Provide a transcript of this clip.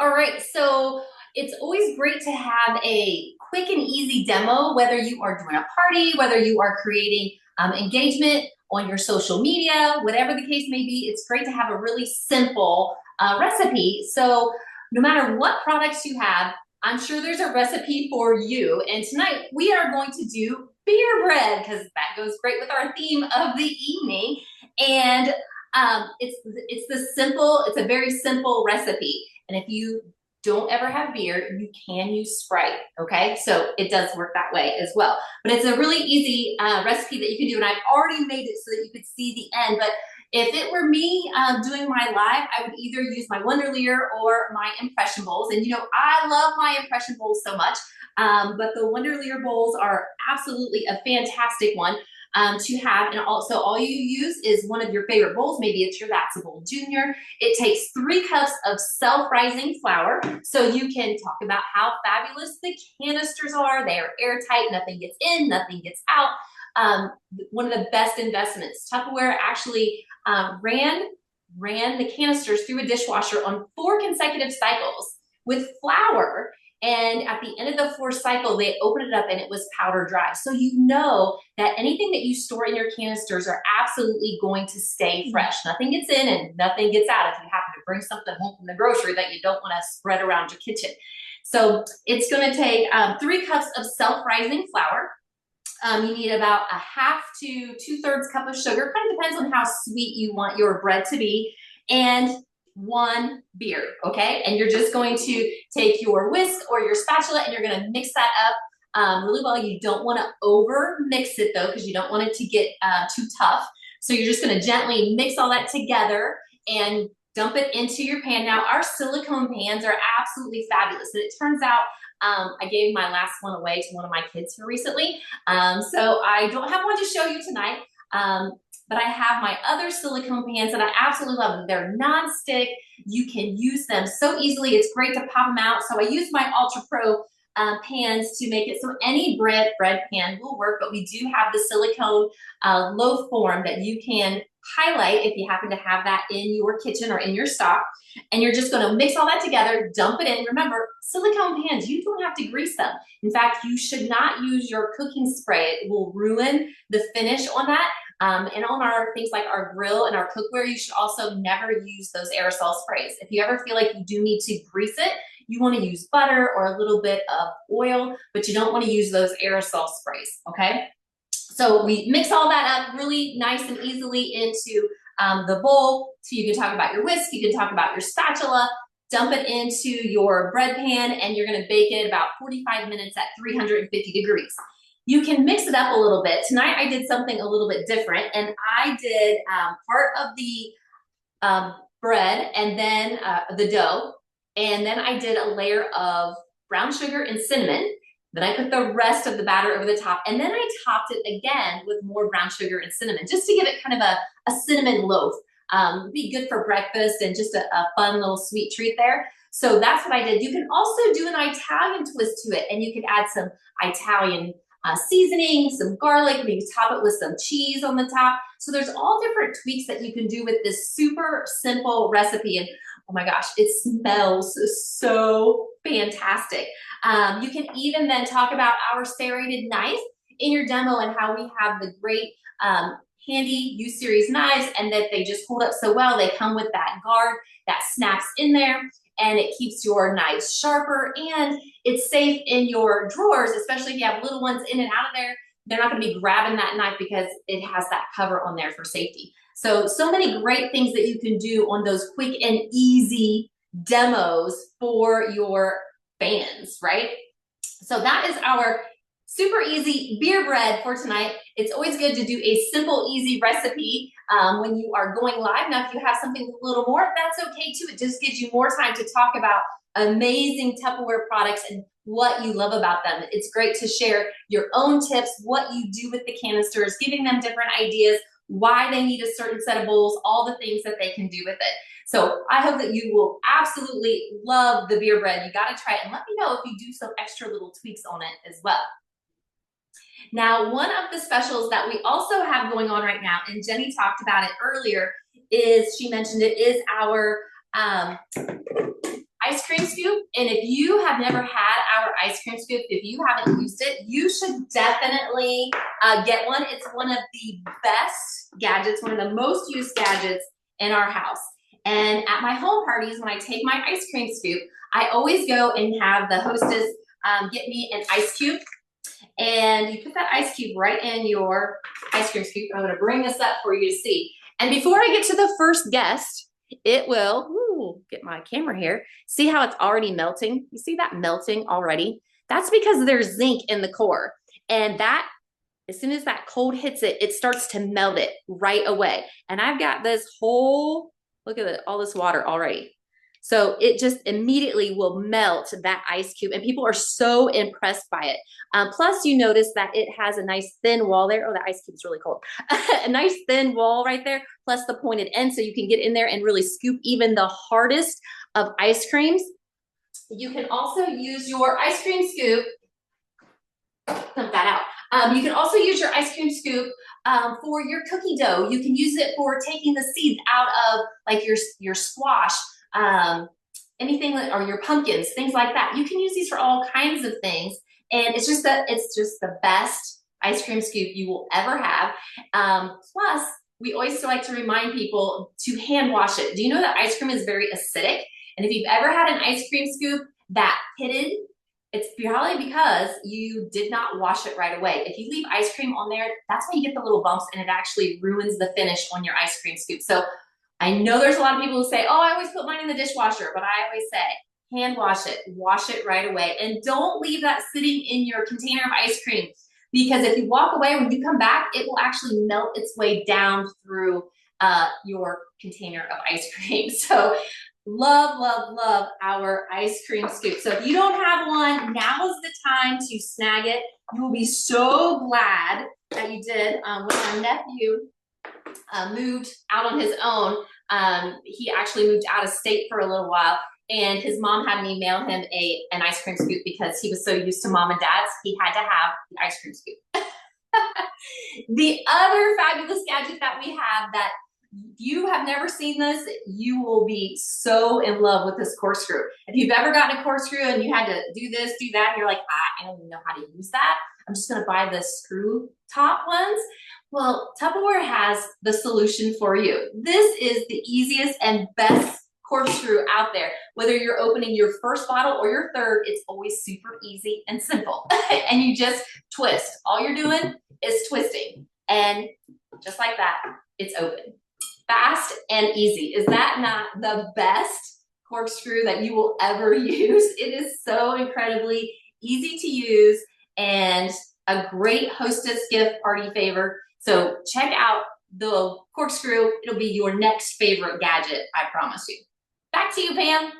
All right, so it's always great to have a quick and easy demo, whether you are doing a party, whether you are creating engagement on your social media, whatever the case may be, it's great to have a really simple recipe. So no matter what products you have, I'm sure there's a recipe for you. And tonight we are going to do beer bread because that goes great with our theme of the evening. And it's a very simple recipe. And if you don't ever have beer, you can use Sprite, okay? So it does work that way as well. But it's a really easy recipe that you can do, and I've already made it so that you could see the end. But if it were me doing my live, I would either use my Wonderlier or my impression bowls. And you know, I love my impression bowls so much, but the Wonderlier bowls are absolutely a fantastic one to have. And also all you use is one of your favorite bowls. Maybe it's your That's a Bowl Junior. It takes 3 cups of self-rising flour. So you can talk about how fabulous the canisters are. They are airtight, nothing gets in, nothing gets out. One of the best investments. Tupperware actually ran the canisters through a dishwasher on 4 consecutive cycles with flour. And at the end of the 4th cycle, they opened it up and it was powder dry. So you know that anything that you store in your canisters are absolutely going to stay fresh. Nothing gets in and nothing gets out if you happen to bring something home from the grocery that you don't want to spread around your kitchen. So it's going to take 3 cups of self-rising flour. You need about a half to 2/3 cup of sugar. Kind of depends on how sweet you want your bread to be. And 1 beer, okay? And you're just going to take your whisk or your spatula and you're gonna mix that up really well. You don't wanna over mix it though, because you don't want it to get too tough. So you're just gonna gently mix all that together and dump it into your pan. Now our silicone pans are absolutely fabulous. And it turns out I gave my last one away to one of my kids here recently. So I don't have one to show you tonight. But I have my other silicone pans that I absolutely love them. They're non-stick. You can use them so easily. It's great to pop them out. So I use my Ultra Pro pans to make it so any bread pan will work, but we do have the silicone loaf form that you can highlight if you happen to have that in your kitchen or in your stock. And you're just gonna mix all that together, dump it in. Remember, silicone pans, you don't have to grease them. In fact, you should not use your cooking spray. It will ruin the finish on that. And on our things like our grill and our cookware, you should also never use those aerosol sprays. If you ever feel like you do need to grease it, you want to use butter or a little bit of oil, but you don't want to use those aerosol sprays, okay? So we mix all that up really nice and easily into the bowl. So you can talk about your whisk, you can talk about your spatula, dump it into your bread pan, and you're gonna bake it about 45 minutes at 350 degrees. You can mix it up a little bit. Tonight I did something a little bit different, and I did part of the bread and then the dough, and then I did a layer of brown sugar and cinnamon. Then I put the rest of the batter over the top, and then I topped it again with more brown sugar and cinnamon, just to give it kind of a cinnamon loaf. Be good for breakfast and just a fun little sweet treat there. So that's what I did. You can also do an Italian twist to it, and you can add some Italian seasoning, some garlic, maybe top it with some cheese on the top. So there's all different tweaks that you can do with this super simple recipe. And oh my gosh, it smells so fantastic. You can even then talk about our serrated knife in your demo and how we have the great handy U-Series knives and that they just hold up so well. They come with that guard that snaps in there, and it keeps your knives sharper, and it's safe in your drawers, especially if you have little ones in and out of there. They're not gonna be grabbing that knife because it has that cover on there for safety. So many great things that you can do on those quick and easy demos for your fans, right? So that is our super easy beer bread for tonight. It's always good to do a simple, easy recipe when you are going live. Now, if you have something a little more, that's okay too. It just gives you more time to talk about amazing Tupperware products and what you love about them. It's great to share your own tips, what you do with the canisters, giving them different ideas, why they need a certain set of bowls, all the things that they can do with it. So I hope that you will absolutely love the beer bread. You gotta try it, and let me know if you do some extra little tweaks on it as well. Now, one of the specials that we also have going on right now, and Jenny talked about it earlier, is, she mentioned it, is our ice cream scoop. And if you have never had our ice cream scoop, if you haven't used it, you should definitely get one. It's one of the best gadgets, one of the most used gadgets in our house. And at my home parties, when I take my ice cream scoop, I always go and have the hostess get me an ice cube. And you put that ice cube right in your ice cream scoop. I'm gonna bring this up for you to see. And before I get to the first guest, it will, get my camera here. See how it's already melting? You see that melting already? That's because there's zinc in the core. And that, as soon as that cold hits it, it starts to melt it right away. And I've got this whole, look at it, all this water already. So it just immediately will melt that ice cube, and people are so impressed by it. Plus, you notice that it has a nice thin wall there. Oh, the ice cube is really cold. A nice thin wall right there, plus the pointed end, so you can get in there and really scoop even the hardest of ice creams. You can also use your ice cream scoop. Dump that out. You can also use your ice cream scoop for your cookie dough. You can use it for taking the seeds out of like your squash. Anything or your pumpkins, things like that. You can use these for all kinds of things, and it's just the best ice cream scoop you will ever have. Plus, we always like to remind people to hand wash it. Do you know that ice cream is very acidic? And if you've ever had an ice cream scoop that pitted, it's probably because you did not wash it right away. If you leave ice cream on there, that's when you get the little bumps, and it actually ruins the finish on your ice cream scoop. So I know there's a lot of people who say, oh, I always put mine in the dishwasher, but I always say, hand wash it right away. And don't leave that sitting in your container of ice cream, because if you walk away, when you come back, it will actually melt its way down through your container of ice cream. So love, love, love our ice cream scoop. So if you don't have one, now is the time to snag it. You will be so glad that you did. When our nephew moved out on his own. He actually moved out of state for a little while, and his mom had me mail him an ice cream scoop because he was so used to mom and dad's. He had to have the ice cream scoop. The other fabulous gadget that we have that you have never seen this, you will be so in love with this corkscrew. If you've ever gotten a corkscrew and you had to do this, do that, and you're like, I don't even know how to use that. I'm just gonna buy the screw top ones. Well, Tupperware has the solution for you. This is the easiest and best corkscrew out there. Whether you're opening your first bottle or your third, it's always super easy and simple. And you just twist. All you're doing is twisting. And just like that, it's open. Fast and easy. Is that not the best corkscrew that you will ever use? It is so incredibly easy to use and a great hostess gift party favor. So check out the corkscrew. It'll be your next favorite gadget, I promise you. Back to you, Pam.